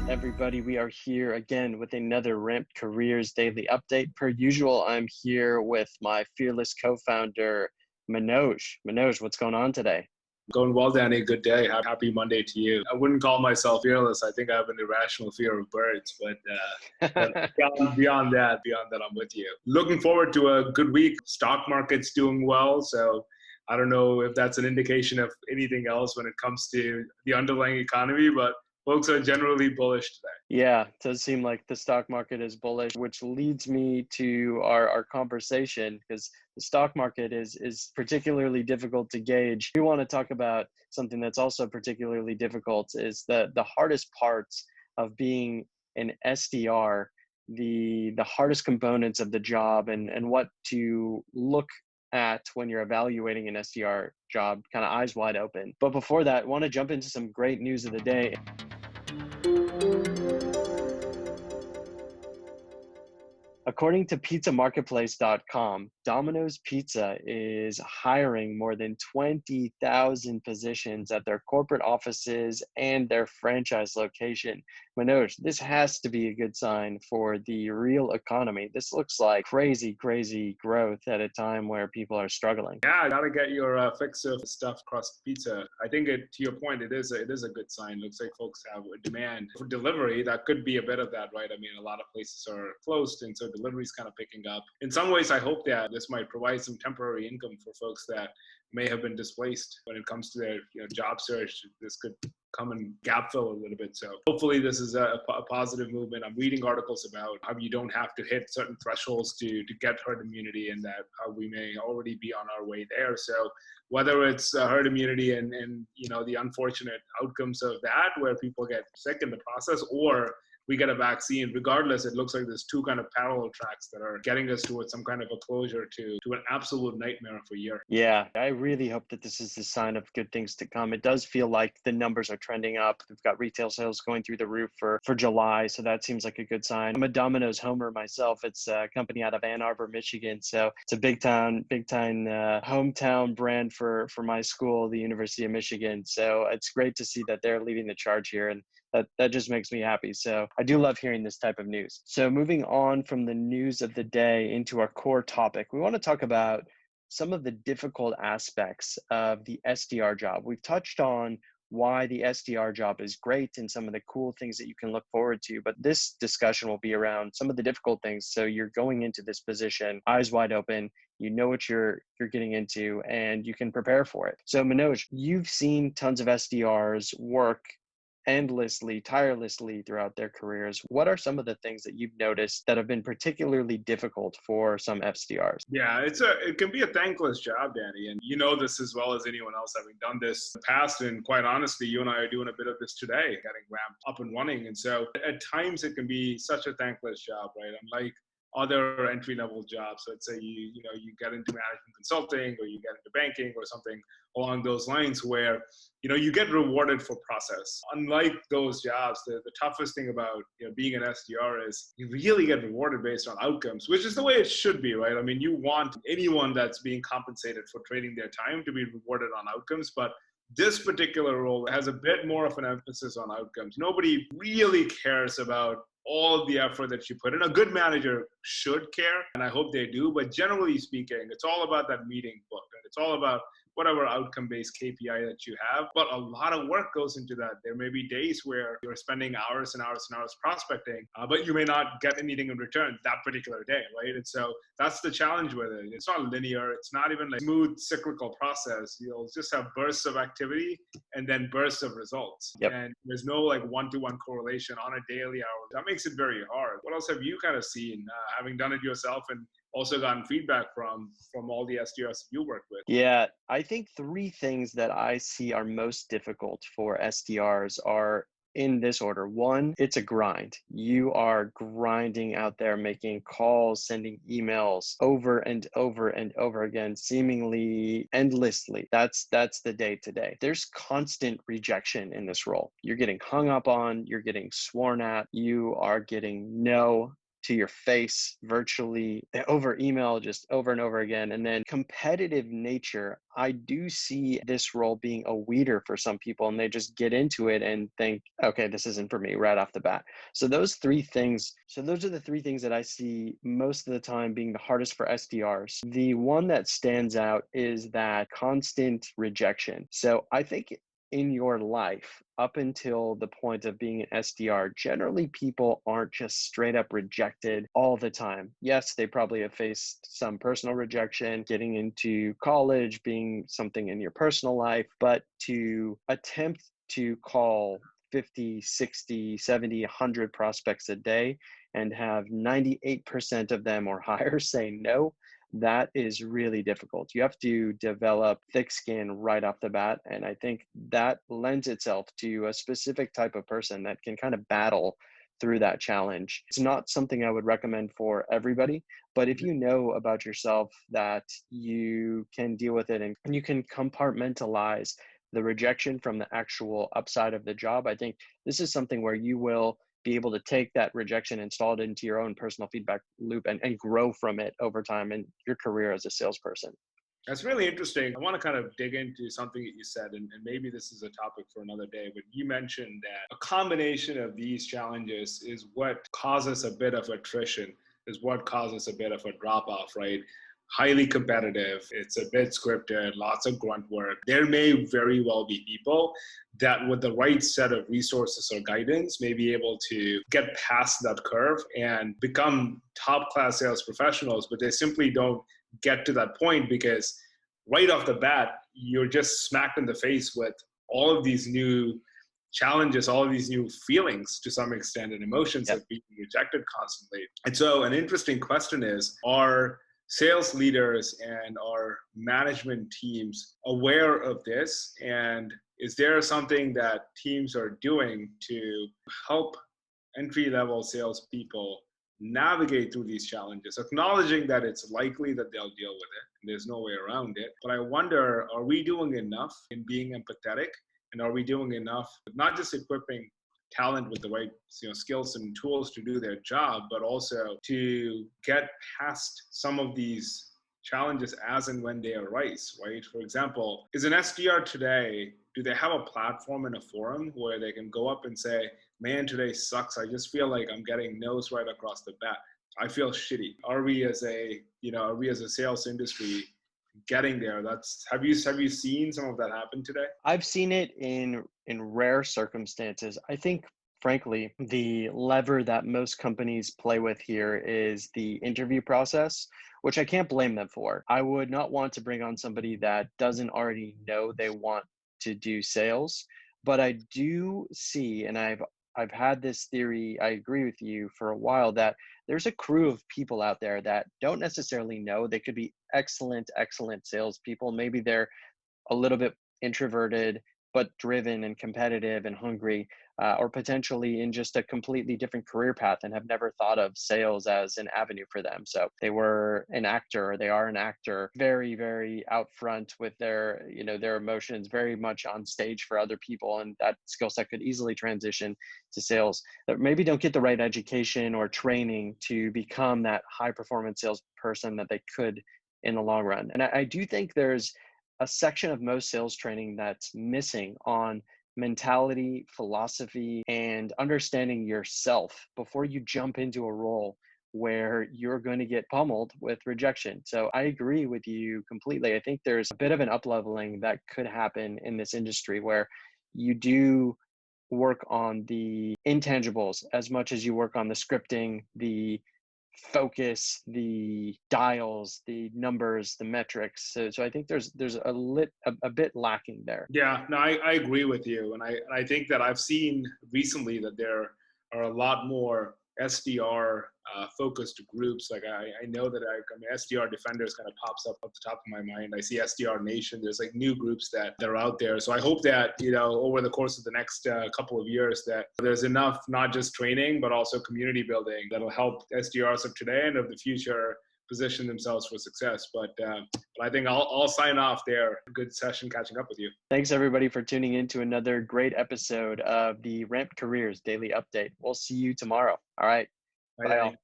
Everybody, we are here again with another Ramped Careers Daily Update. Per usual, I'm here with my fearless co-founder, Manoj. Manoj, what's going on today? Going well, Danny. Good day. Happy Monday to you. I wouldn't call myself fearless. I think I have an irrational fear of birds, but beyond that, I'm with you. Looking forward to a good week. Stock market's doing well, so I don't know if that's an indication of anything else when it comes to the underlying economy, but folks are generally bullish today. Yeah, it does seem like the stock market is bullish, which leads me to our conversation, because the stock market is particularly difficult to gauge. We want to talk about something that's also particularly difficult, is the hardest parts of being an SDR, the hardest components of the job, and what to look at when you're evaluating an SDR job, kind of eyes wide open. But before that, I want to jump into some great news of the day. According to pizzamarketplace.com, Domino's Pizza is hiring more than 20,000 positions at their corporate offices and their franchise location. Manoj, this has to be a good sign for the real economy. This looks like crazy growth at a time where people are struggling. Yeah, gotta get your fix of stuffed crust pizza. I think to your point, it is a good sign. Looks like folks have a demand for delivery. That could be a bit of that, right? I mean, a lot of places are closed, and so delivery is kind of picking up. In some ways, I hope that this might provide some temporary income for folks that may have been displaced when it comes to their job search. This could come and gap fill a little bit. So hopefully this is a positive movement. I'm reading articles about how you don't have to hit certain thresholds to get herd immunity, and that how we may already be on our way there. So whether it's herd immunity and the unfortunate outcomes of that, where people get sick in the process, or we get a vaccine, regardless, it looks like there's two kind of parallel tracks that are getting us towards some kind of a closure to an absolute nightmare for a year. Yeah, I really hope that this is a sign of good things to come. It does feel like the numbers are trending up. We've got retail sales going through the roof for July, so that seems like a good sign. I'm a Domino's homer myself. It's a company out of Ann Arbor, Michigan, so it's a big time hometown brand for my school, the University of Michigan. So it's great to see that they're leading the charge here, and that just makes me happy. So I do love hearing this type of news. So moving on from the news of the day into our core topic, we want to talk about some of the difficult aspects of the SDR job. We've touched on why the SDR job is great and some of the cool things that you can look forward to, but this discussion will be around some of the difficult things. So you're going into this position, eyes wide open, you know what you're getting into, and you can prepare for it. So Manoj, you've seen tons of SDRs work endlessly, tirelessly throughout their careers. What are some of the things that you've noticed that have been particularly difficult for some SDRs? Yeah, it can be a thankless job, Danny, and you know this as well as anyone else, having done this in the past. And quite honestly, you and I are doing a bit of this today, getting ramped up and running. And so at times it can be such a thankless job, right? Unlike other entry-level jobs. Let's say you get into management consulting, or you get into banking or something along those lines, where you get rewarded for process. Unlike those jobs, the toughest thing about being an SDR is you really get rewarded based on outcomes, which is the way it should be, right? I mean, you want anyone that's being compensated for trading their time to be rewarded on outcomes, but this particular role has a bit more of an emphasis on outcomes. Nobody really cares about all of the effort that you put in. A good manager should care, and I hope they do, but generally speaking, it's all about that meeting book, and it's all about whatever outcome-based KPI that you have. But a lot of work goes into that. There may be days where you're spending hours and hours and hours prospecting, but you may not get anything in return that particular day, right? And so that's the challenge with it. It's not linear. It's not even like smooth cyclical process. You'll just have bursts of activity and then bursts of results. Yep. And there's no like one-to-one correlation on a daily hour. That makes it very hard. What else have you kind of seen, having done it yourself and also gotten feedback from all the SDRs you work with? Yeah, I think three things that I see are most difficult for SDRs are in this order. One, it's a grind. You are grinding out there, making calls, sending emails over and over and over again, seemingly endlessly. That's the day to day. There's constant rejection in this role. You're getting hung up on, you're getting sworn at, you are getting no to your face virtually over email, just over and over again. And then competitive nature, I do see this role being a weeder for some people, and they just get into it and think, okay, this isn't for me right off the bat. So those are the 3 things that I see most of the time being the hardest for SDRs. The one that stands out is that constant rejection. So I think in your life, up until the point of being an SDR, generally people aren't just straight up rejected all the time. Yes, they probably have faced some personal rejection, getting into college, being something in your personal life, but to attempt to call 50, 60, 70, 100 prospects a day and have 98% of them or higher say no, that is really difficult. You have to develop thick skin right off the bat. And I think that lends itself to a specific type of person that can kind of battle through that challenge. It's not something I would recommend for everybody, but if you know about yourself that you can deal with it and you can compartmentalize the rejection from the actual upside of the job, I think this is something where you will be able to take that rejection, install it into your own personal feedback loop and grow from it over time in your career as a salesperson. That's really interesting. I want to kind of dig into something that you said, and maybe this is a topic for another day, but you mentioned that a combination of these challenges is what causes a bit of attrition, is what causes a bit of a drop off, right? Highly competitive, it's a bit scripted, lots of grunt work. There may very well be people that with the right set of resources or guidance may be able to get past that curve and become top class sales professionals, but they simply don't get to that point because right off the bat, you're just smacked in the face with all of these new challenges, all of these new feelings to some extent and emotions of being rejected constantly. And so an interesting question is, are sales leaders and our management teams aware of this? And is there something that teams are doing to help entry-level salespeople navigate through these challenges, acknowledging that it's likely that they'll deal with it and there's no way around it? But I wonder, are we doing enough in being empathetic? And are we doing enough, not just equipping talent with the right skills and tools to do their job, but also to get past some of these challenges as and when they arise, right? For example, is an SDR today, do they have a platform and a forum where they can go up and say, man, today sucks. I just feel like I'm getting no's right across the bat. I feel shitty. Are we as a sales industry getting there? Have you seen some of that happen today? I've seen it in rare circumstances. I think, frankly, the lever that most companies play with here is the interview process, which I can't blame them for. I would not want to bring on somebody that doesn't already know they want to do sales, but I do see, and I've had this theory, I agree with you, for a while, that there's a crew of people out there that don't necessarily know. They could be excellent salespeople. Maybe they're a little bit introverted, but driven and competitive and hungry, or potentially in just a completely different career path and have never thought of sales as an avenue for them. So they were an actor, or they are an actor, very, very out front with their emotions, very much on stage for other people. And that skill set could easily transition to sales, that maybe don't get the right education or training to become that high performance salesperson that they could in the long run. And I do think there's a section of most sales training that's missing on mentality, philosophy, and understanding yourself before you jump into a role where you're going to get pummeled with rejection. So I agree with you completely. I think there's a bit of an up-leveling that could happen in this industry where you do work on the intangibles as much as you work on the scripting, the focus, the dials, the numbers, the metrics. So I think there's a bit lacking there. Yeah, no, I agree with you. And I think that I've seen recently that there are a lot more SDR focused groups. Like I know that SDR Defenders kind of pops up at the top of my mind. I see SDR Nation. There's like new groups that are out there. So I hope that, over the course of the next couple of years, that there's enough, not just training, but also community building that'll help SDRs of today and of the future position themselves for success. But I think I'll sign off there. Good session catching up with you. Thanks everybody for tuning in to another great episode of the Ramped Careers Daily Update. We'll see you tomorrow. All right. Bye all.